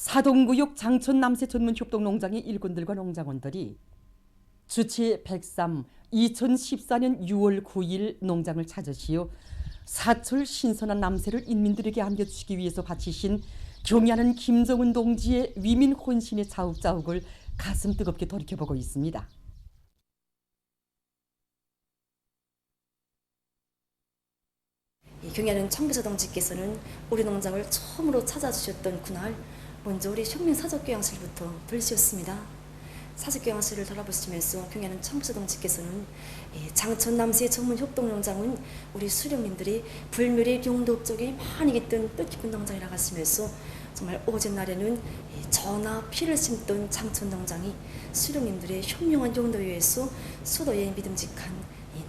사동구역 장천 남새 전문 협동농장의 일꾼들과 농장원들이 주치 103 2014년 6월 9일 농장을 찾으시어 사철 신선한 남새를 인민들에게 안겨주시기 위해서 바치신 경애하는 김정은 동지의 위민 혼신의 자욱자욱을 가슴 뜨겁게 돌이켜보고 있습니다. 경애하는 청비서 동지께서는 우리 농장을 처음으로 찾아주셨던 그날 먼저 우리 혁명 사적교양실부터 들으셨습니다. 사적교양실을 돌아보시면서 경애하는 청비서 동지께서는 장천 남새 전문 협동농장은 우리 수령님들이 불멸의 용도업적이 많이 깃든 뜻깊은 농장이라고 하시면서 정말 오전날에는 전하 피를 심던 장천 농장이 수령님들의 현명한 용도에 의해서 수도의 믿음직한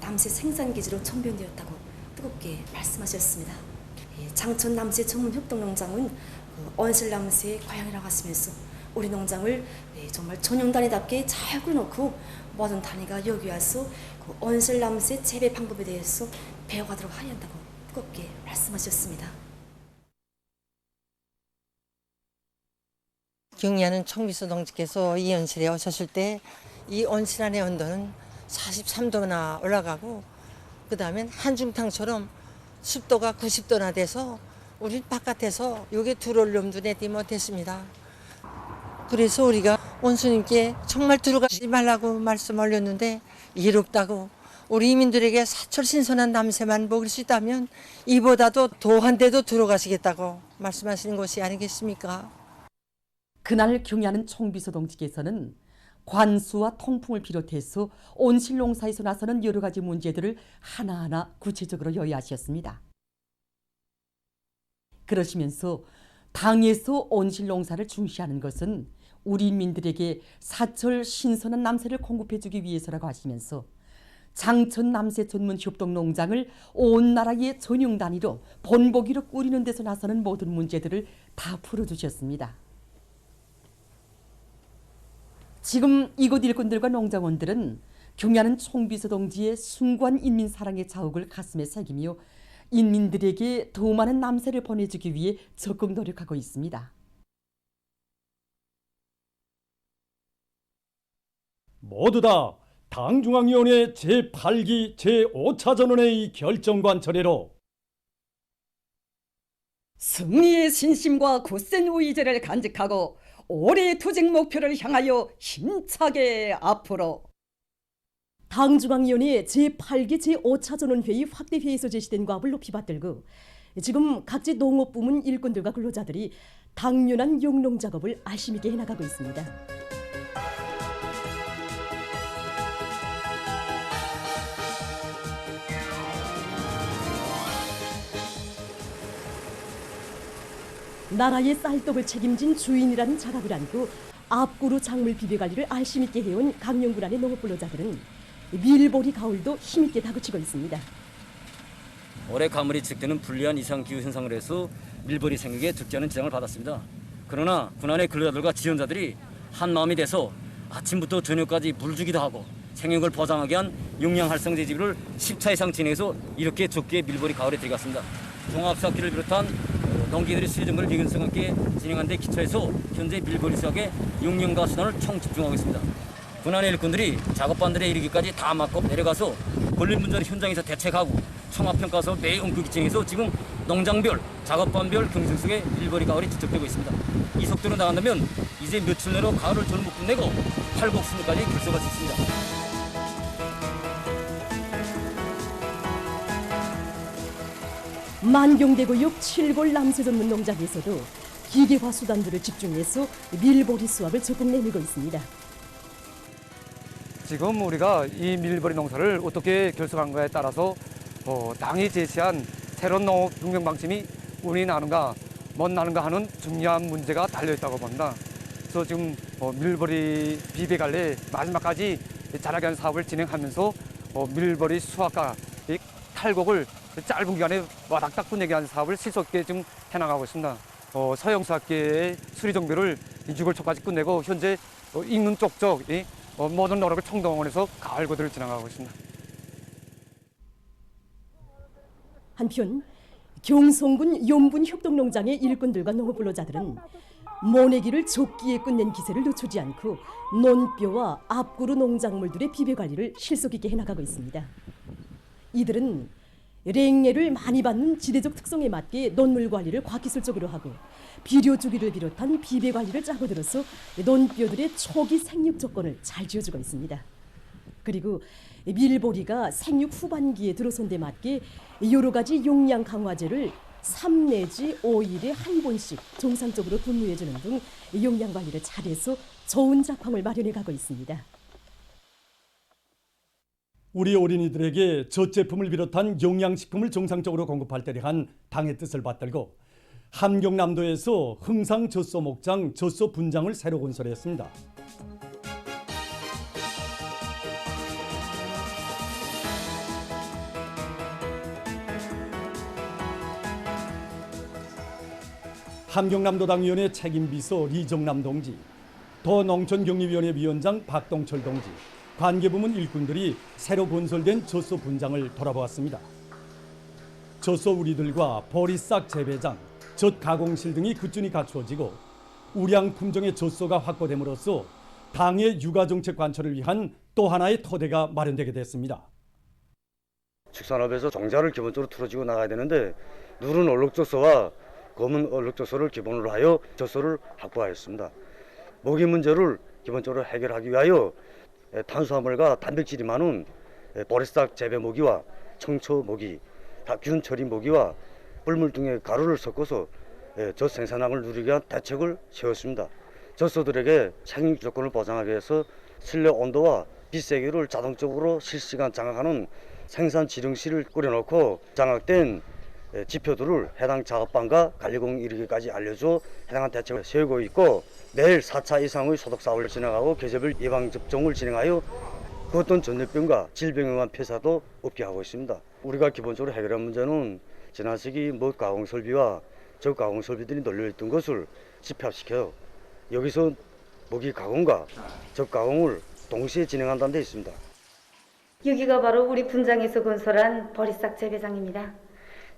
남새 생산기지로 전변되었다고 뜨겁게 말씀하셨습니다. 장천 남새 전문 협동농장은 언실남새의 고향이라고 하시면서 우리 농장을 정말 전용단위답게 잘 꾸려놓고 모든 단위가 여기 와서 그 언실남새 재배 방법에 대해서 배워가도록 하야 한다고 뜨겁게 말씀하셨습니다. 경애하는 청비서 동지께서 이 온실에 오셨을 때 이 온실 안의 온도는 43도나 올라가고 그 다음에 한중탕처럼 습도가 90도나 돼서 우리 바깥에서 여기 들어올 놈도 내지 못했습니다. 그래서 우리가 원수님께 정말 들어가지 말라고 말씀 올렸는데 이롭다고 우리 이민들에게 사철 신선한 남새만 먹을 수 있다면 이보다도 더한 데도 들어가시겠다고 말씀하시는 것이 아니겠습니까? 그날 경애하는 총비서 동지께서는 관수와 통풍을 비롯해서 온실 농사에서 나서는 여러 가지 문제들을 하나하나 구체적으로 요야하셨습니다. 그러시면서 당에서 온실 농사를 중시하는 것은 우리 인민들에게 사철 신선한 남새를 공급해주기 위해서라고 하시면서 장천 남새 전문 협동농장을 온 나라의 전용 단위로 본보기로 꾸리는 데서 나서는 모든 문제들을 다 풀어주셨습니다. 지금 이곳 일꾼들과 농장원들은 경애하는 총비서 동지의 숭고한 인민 사랑의 자욱을 가슴에 새기며 인민들에게 더 많은 남새를 보내주기 위해 적극 노력하고 있습니다. 모두 다 당중앙위원회 제8기 제5차 전원회의 결정관 처리로 승리의 신심과 굳센 의지를 간직하고 올해 투쟁 목표를 향하여 힘차게 앞으로 당중앙위원회 제8기 제5차 전원회의 확대회의에서 제시된 과업을 높이 받들고 지금 각지 농업부문 일꾼들과 근로자들이 당면한 용농 작업을 알심 있게 해나가고 있습니다. 나라의 쌀떡을 책임진 주인이라는 자각을 안고 앞구로 작물 비벼관리를 알심 있게 해온 강영군안의 농업근로자들은 밀보리 가을도 힘있게 다그치고 있습니다. 올해 가물이 지속되는 불리한 이상기후 현상을 해서 밀보리 생육에 적지 않은 지장을 받았습니다. 그러나 군안의 근로자들과 지원자들이 한마음이 돼서 아침부터 저녁까지 물 주기도 하고 생육을 보장하기 위한 용량 활성 제지를 10차 이상 진행해서 이렇게 적게 밀보리 가을에 들어갔습니다. 종합수확기를 비롯한 농기들의 수요정보를 비근성 있게 진행한 데 기초해서 현재 밀보리 수확의 용량과 순환을 총 집중하고 있습니다. 군안의 일꾼들이 작업반들에 이르기까지 다 맡고 내려가서 걸린 문제를 현장에서 대책하고 총합평가서 매일 엄격히 진행해서 지금 농장별, 작업반별 경쟁 속에 밀보리 가을이 지속되고 있습니다. 이 속도로 나간다면 이제 며칠 내로 가을을 전부 끝내고 팔복순까지 결속할 수 있습니다. 만경대구역 7골 남새 전문 농장에서도 기계화 수단들을 집중해서 밀보리 수확을 적극 내밀고 있습니다. 지금 우리가 이 밀보리 농사를 어떻게 결석한가에 따라서 당이 제시한 새로운 농업 경영 방침이 운이 나는가 못 나는가 하는 중요한 문제가 달려있다고 봅니다. 그래서 지금 밀보리 비배관리 마지막까지 자라게 하는 사업을 진행하면서 밀보리 수확과 탈곡을 짧은 기간에 와닥닥 끝내게 하는 사업을 실속있게 지금 해나가고 있습니다. 서영수학계의 수리 정비를 6월 초까지 끝내고 현재 익는 쪽쪽 모든 노력을 총동원해서 가을 고들을 진행하고 있습니다. 한편 경성군 용분 협동농장의 일꾼들과 농업근로자들은 모내기를 조끼에 끝낸 기세를 늦추지 않고 논뼈와 앞구르 농작물들의 비배 관리를 실속 있게 해나가고 있습니다. 이들은 랭예를 많이 받는 지대적 특성에 맞게 논물 관리를 과기술적으로 하고 비료 주기를 비롯한 비배 관리를 짜고 들어서 논뼈들의 초기 생육 조건을 잘 지어주고 있습니다. 그리고 밀보리가 생육 후반기에 들어선 데 맞게 여러 가지 용량 강화제를 3 내지 5일에 한 번씩 정상적으로 분무해주는 등 용량 관리를 잘해서 좋은 작황을 마련해 가고 있습니다. 우리 어린이들에게 젖제품을 비롯한 영양식품을 정상적으로 공급할 때를 한 당의 뜻을 받들고 함경남도에서 흥상 젖소 목장 젖소 분장을 새로 건설했습니다. 함경남도당위원회 책임비서 리정남 동지, 더농촌경리위원회 위원장 박동철 동지, 관계부문 일꾼들이 새로 건설된 젖소 분장을 돌아보았습니다. 젖소 우리들과 보리싹 재배장, 젖 가공실 등이 꾸준히 갖추어지고 우량 품종의 젖소가 확보됨으로써 당의 육아정책 관철을 위한 또 하나의 토대가 마련되게 됐습니다. 축산업에서 종자를 기본적으로 틀어지고 나가야 되는데 누른 얼룩젖소와 검은 얼룩젖소를 기본으로 하여 젖소를 확보하였습니다. 모기 문제를 기본적으로 해결하기 위하여 탄수화물과 단백질이 많은 보리싹 재배 모기와 청초 모기, 균 처리 모기와 뿔물 등의 가루를 섞어서 젖 생산량을 누리기 위한 대책을 세웠습니다. 젖소들에게 생육 조건을 보장하기 위해서 실내 온도와 빛 세기를 자동적으로 실시간 장악하는 생산 지령실을 꾸려놓고 장악된 지표들을 해당 작업반과 관리공 이르기까지 알려줘 해당한 대책을 세우고 있고 매일 4차 이상의 소독 사업을 진행하고 계절별 예방 접종을 진행하여 그 어떤 전염병과 질병에 의한 폐사도 없게 하고 있습니다. 우리가 기본적으로 해결한 문제는 지난 시기 못 가공 설비와 저 가공 설비들이 널려있던 것을 집합시켜 여기서 모기 가공과 저 가공을 동시에 진행한다는 데 있습니다. 여기가 바로 우리 분장에서 건설한 보리싹 재배장입니다.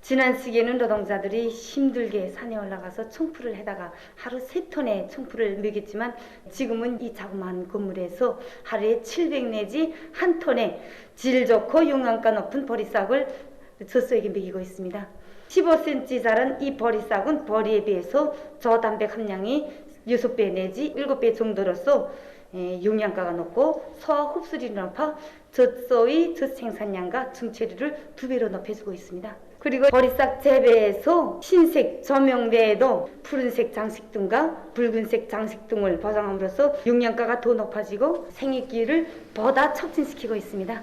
지난 시기에는 노동자들이 힘들게 산에 올라가서 청풀을 해다가 하루 3톤의 청풀을 먹였지만 지금은 이 자그마한 건물에서 하루에 700 내지 1톤의 질 좋고 영양가 높은 보리싹을 젖소에게 먹이고 있습니다. 15cm 자란 이 보리싹은 보리에 비해서 저단백 함량이 6배 내지 7배 정도로서 영양가가 높고 소화 흡수율이 높아 젖소의 젖 생산량과 증체율을 2배로 높여주고 있습니다. 그리고 보리싹 재배에서 흰색 조명 외에도 푸른색 장식 등과 붉은색 장식 등을 보장함으로써 영양가가 더 높아지고 생육기를 보다 촉진시키고 있습니다.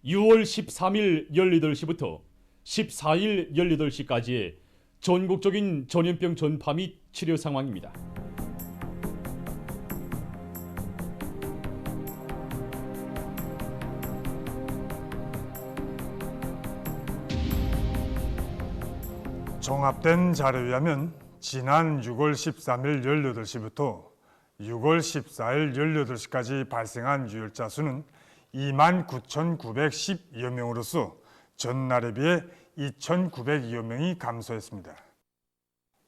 6월 13일 18시부터 14일 18시까지의 전국적인 전염병 전파 및 치료 상황입니다. 종합된 자료에 의하면 지난 6월 13일 18시부터 6월 14일 18시까지 발생한 유혈자 수는 29,910여 명으로서 전날에 비해 2,902여 명이 감소했습니다.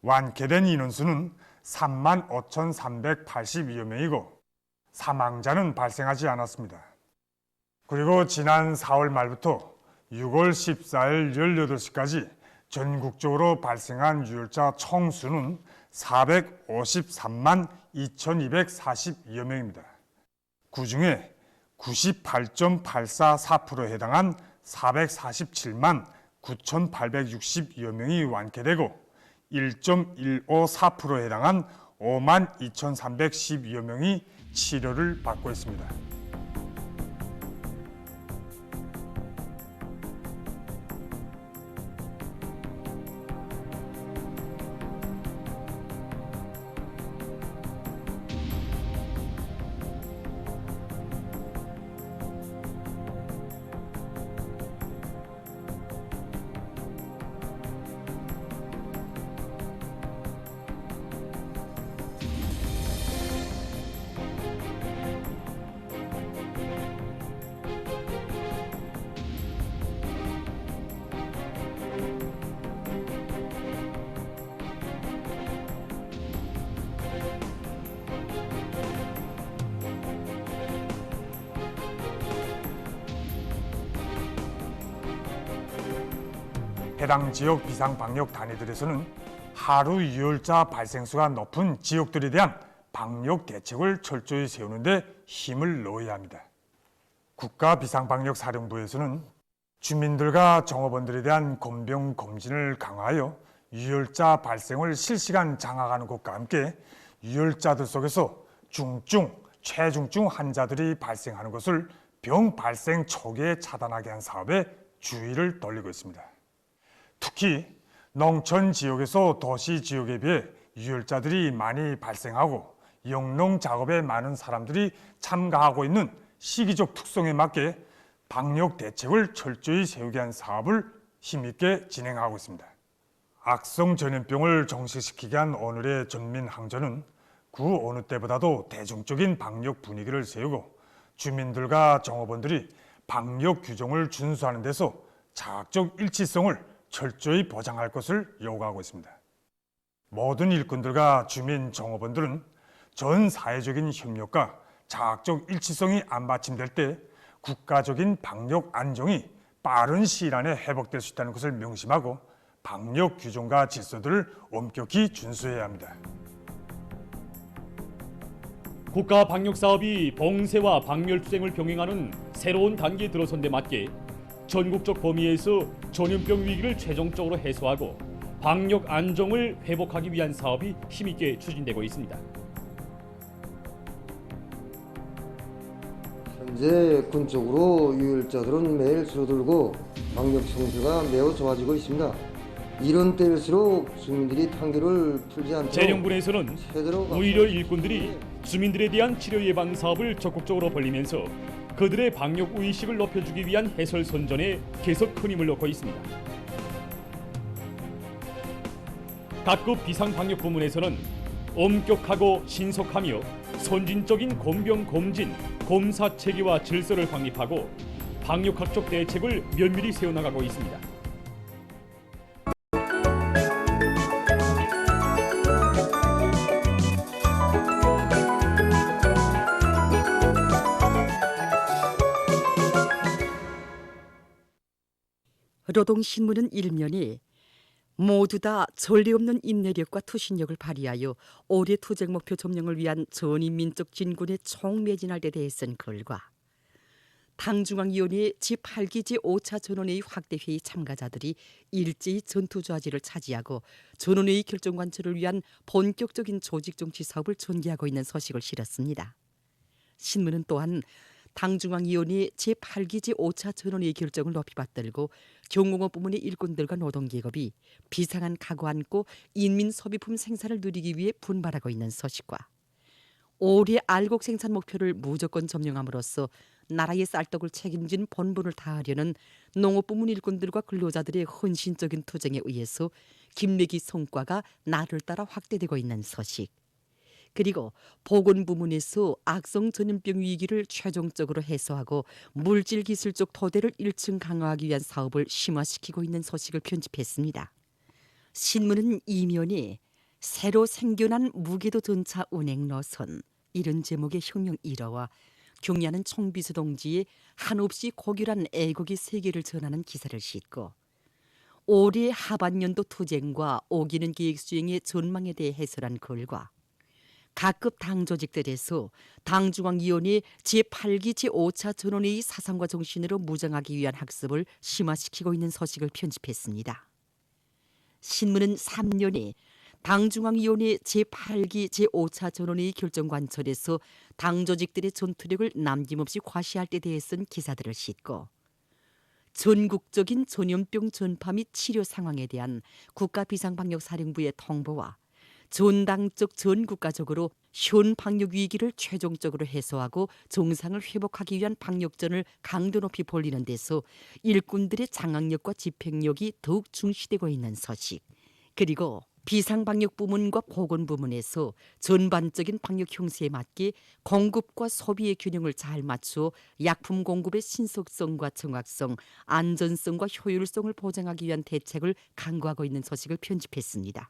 완쾌된 인원수는 35,382여 명이고 사망자는 발생하지 않았습니다. 그리고 지난 4월 말부터 6월 14일 18시까지 전국적으로 발생한 유혈자 총수는 453만 2,242여 명입니다. 그중에 98.844%에 해당한 447만 9,860여 명이 완쾌되고 1.154%에 해당한 5만 2,312여 명이 치료를 받고 있습니다. 해당 지역 비상방역 단위들에서는 하루 유혈자 발생수가 높은 지역들에 대한 방역 대책을 철저히 세우는 데 힘을 넣어야 합니다. 국가비상방역사령부에서는 주민들과 종업원들에 대한 건병 검진을 강화하여 유혈자 발생을 실시간 장악하는 것과 함께 유혈자들 속에서 중증, 최중증 환자들이 발생하는 것을 병 발생 초기에 차단하게 한 사업에 주의를 돌리고 있습니다. 특히 농촌 지역에서 도시 지역에 비해 유혈자들이 많이 발생하고 영농 작업에 많은 사람들이 참가하고 있는 시기적 특성에 맞게 방역 대책을 철저히 세우게 한 사업을 힘있게 진행하고 있습니다. 악성 전염병을 종식시키게 한 오늘의 전민항전은 그 어느 때보다도 대중적인 방역 분위기를 세우고 주민들과 종업원들이 방역 규정을 준수하는 데서 자학적 일치성을 철저히 보장할 것을 요구하고 있습니다. 모든 일꾼들과 주민 종업원들은 전 사회적인 협력과 자학적 일치성이 안 받침될 때 국가적인 방역 안정이 빠른 시일 안에 회복될 수 있다는 것을 명심하고 방역 규정과 질서들을 엄격히 준수해야 합니다. 국가 방역 사업이 봉쇄와 박멸투쟁을 병행하는 새로운 단계에 들어선 데 맞게 전국적 범위에서 전염병 위기를 최종적으로 해소하고 방역 안정을 회복하기 위한 사업이 힘있게 추진되고 있습니다. 현재 군적으로 유혈자들은 매일 줄어들고 방역 상태가 매우 좋아지고 있습니다. 이런 때일수록 주민들이 판결을 풀지 않도록 재령군에서는 오히려 일꾼들이 주민들에 대한 치료 예방 사업을 적극적으로 벌리면서 그들의 방역 의식을 높여주기 위한 해설 선전에 계속 큰 힘을 넣고 있습니다. 각급 비상방역 부문에서는 엄격하고 신속하며 선진적인 건병 검진, 검사 체계와 질서를 확립하고 방역학적 대책을 면밀히 세워나가고 있습니다. 노동신문은 일면이 모두 다 전례 없는 인내력과 투신력을 발휘하여 올해 투쟁 목표 점령을 위한 전인민족 진군에 총매진할 데 대해 쓴 글과 당중앙위원회 제8기 제5차 전원회의 확대회의 참가자들이 일제히 전투좌지를 차지하고 전원회의 결정관철을 위한 본격적인 조직정치 사업을 전개하고 있는 소식을 실었습니다. 신문은 또한 당중앙위원회 제8기 제5차 전원회의 결정을 높이 받들고 경공업 부문의 일꾼들과 노동계급이 비상한 각오 안고 인민소비품 생산을 누리기 위해 분발하고 있는 소식과 올해 알곡 생산 목표를 무조건 점령함으로써 나라의 쌀떡을 책임진 본분을 다하려는 농업부문 일꾼들과 근로자들의 헌신적인 투쟁에 의해서 김매기 성과가 날을 따라 확대되고 있는 소식, 그리고 보건부문에서 악성 전염병 위기를 최종적으로 해소하고 물질기술적 토대를 1층 강화하기 위한 사업을 심화시키고 있는 소식을 편집했습니다. 신문은 이면에 새로 생겨난 무궤도 전차 운행 노선, 이런 제목의 혁명 1호와 경야는 총비서 동지의 한없이 고결한 애국의 세계를 전하는 기사를 싣고 올해 하반년도 투쟁과 오기는 계획 수행의 전망에 대해 해설한 글과 각급 당 조직들에서 당중앙위원회 제8기 제5차 전원회의 사상과 정신으로 무장하기 위한 학습을 심화시키고 있는 소식을 편집했습니다. 신문은 3년에 당중앙위원회 제8기 제5차 전원회의 결정관철에서 당 조직들의 전투력을 남김없이 과시할 때 대해 쓴 기사들을 싣고 전국적인 전염병 전파 및 치료 상황에 대한 국가비상방역사령부의 통보와 전당적 전국가적으로 현 방역 위기를 최종적으로 해소하고 정상을 회복하기 위한 방역전을 강도 높이 벌리는 데서 일꾼들의 장악력과 집행력이 더욱 중시되고 있는 소식, 그리고 비상방역 부문과 보건부문에서 전반적인 방역 형세에 맞게 공급과 소비의 균형을 잘 맞추어 약품 공급의 신속성과 정확성, 안전성과 효율성을 보장하기 위한 대책을 강구하고 있는 소식을 편집했습니다.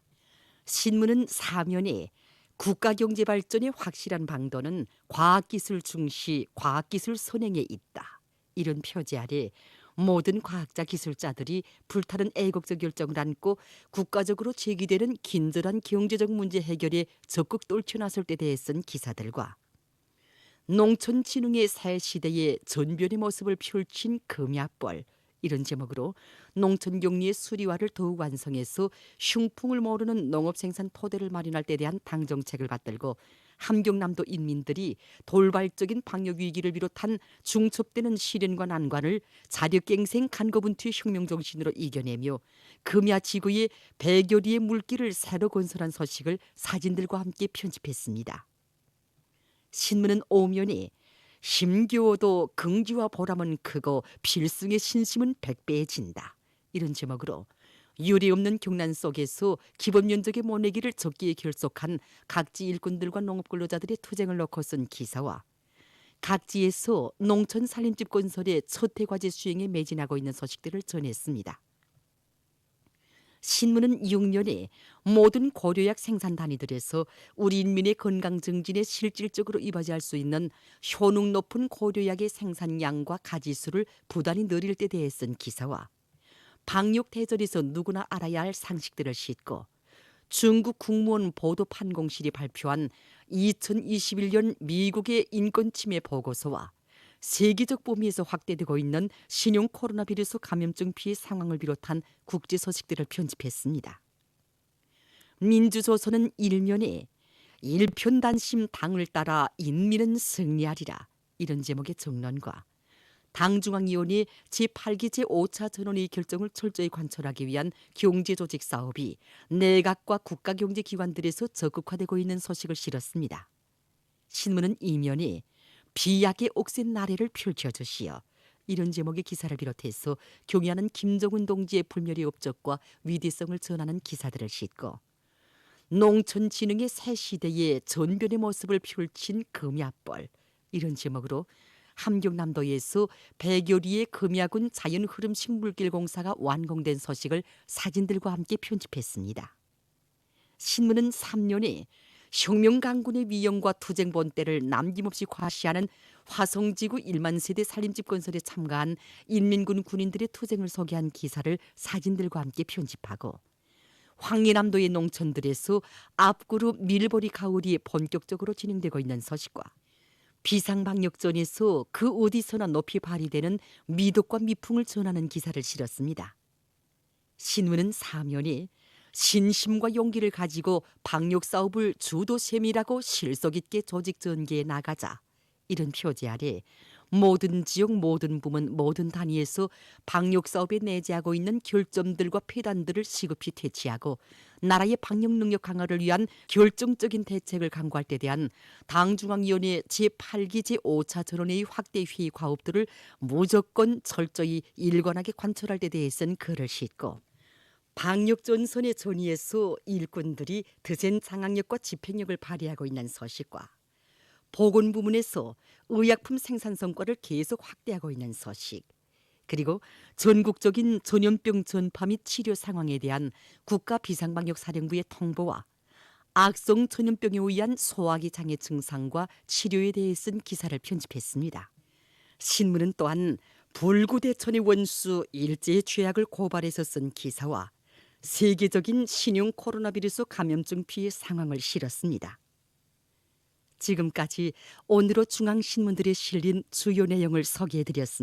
신문은 사면에 국가경제 발전의 확실한 방도는 과학기술 중시, 과학기술 선행에 있다, 이런 표제 아래 모든 과학자 기술자들이 불타는 애국적 열정을 안고 국가적으로 제기되는 긴절한 경제적 문제 해결에 적극 떨쳐나설 때 대해 쓴 기사들과 농촌 진흥의 새 시대의 전변의 모습을 펼친 금야벌 이런 제목으로 농촌 격리의 수리화를 더욱 완성해서 흉풍을 모르는 농업 생산 토대를 마련할 때 대한 당정책을 받들고 함경남도 인민들이 돌발적인 방역 위기를 비롯한 중첩되는 시련과 난관을 자력갱생 간거분투의 혁명 정신으로 이겨내며 금야 지구의 100여리의 물길을 새로 건설한 소식을 사진들과 함께 편집했습니다. 신문은 오면에 힘겨워도 긍지와 보람은 크고 필승의 신심은 100배해진다. 이런 제목으로 유례 없는 경난 속에서 기본 면적의 모내기를 적기에 결속한 각지 일꾼들과 농업근로자들의 투쟁을 놓고 쓴 기사와 각지에서 농촌 살림집 건설의 첫해과제 수행에 매진하고 있는 소식들을 전했습니다. 신문은 6년에 모든 고려약 생산 단위들에서 우리 인민의 건강 증진에 실질적으로 이바지할 수 있는 효능 높은 고려약의 생산량과 가지수를 부단히 늘릴 때 대해 쓴 기사와 방역 대전에서 누구나 알아야 할 상식들을 싣고 중국 국무원 보도 판공실이 발표한 2021년 미국의 인권 침해 보고서와 세계적 범위에서 확대되고 있는 신형 코로나 바이러스 감염증 피해 상황을 비롯한 국제 소식들을 편집했습니다. 민주조선은 1면에 일편단심 당을 따라 인민은 승리하리라 이런 제목의 정론과 당중앙위원회 제8기 제5차 전원회의 결정을 철저히 관철하기 위한 경제조직 사업이 내각과 국가경제기관들에서 적극화되고 있는 소식을 실었습니다. 신문은 이면에 비약의 옥센 나래를 펼쳐주시어 이런 제목의 기사를 비롯해서 경의하는 김정은 동지의 불멸의 업적과 위대성을 전하는 기사들을 싣고 농촌 진흥의 새 시대의 전변의 모습을 펼친 금야벌 이런 제목으로 함경남도에서 100여리의 금야군 자연흐름식물길 공사가 완공된 소식을 사진들과 함께 편집했습니다. 신문은 3년에 혁명 강군의 위용과 투쟁 본때를 남김없이 과시하는 화성지구 1만 세대 살림집 건설에 참가한 인민군 군인들의 투쟁을 소개한 기사를 사진들과 함께 편집하고 황해남도의 농촌들에서 앞그룹 밀보리 가을이 본격적으로 진행되고 있는 소식과 비상방역전에서 그 어디서나 높이 발휘되는 미덕과 미풍을 전하는 기사를 실었습니다. 신문은 사면에 신심과 용기를 가지고 방역 사업을 주도 세밀하고 실속 있게 조직 전개해 나가자 이런 표제 아래 모든 지역 모든 부문 모든 단위에서 방역 사업에 내재하고 있는 결점들과 폐단들을 시급히 퇴치하고 나라의 방역 능력 강화를 위한 결정적인 대책을 강구할 때 대한 당중앙위원회 제8기 제5차 전원회의 확대 회의 과업들을 무조건 철저히 일관하게 관철할 때 대해 쓴 글을 싣고 방역전선의 전위에서 일꾼들이 드센 장악력과 집행력을 발휘하고 있는 소식과 보건 부문에서 의약품 생산 성과를 계속 확대하고 있는 소식 그리고 전국적인 전염병 전파 및 치료 상황에 대한 국가비상방역사령부의 통보와 악성 전염병에 의한 소화기 장애 증상과 치료에 대해 쓴 기사를 편집했습니다. 신문은 또한 불구대천의 원수 일제의 죄악을 고발해서 쓴 기사와 세계적인 신형 코로나 바이러스 감염증 피해 상황을 실었습니다. 지금까지 오늘의 중앙신문들에 실린 주요 내용을 소개해드렸습니다.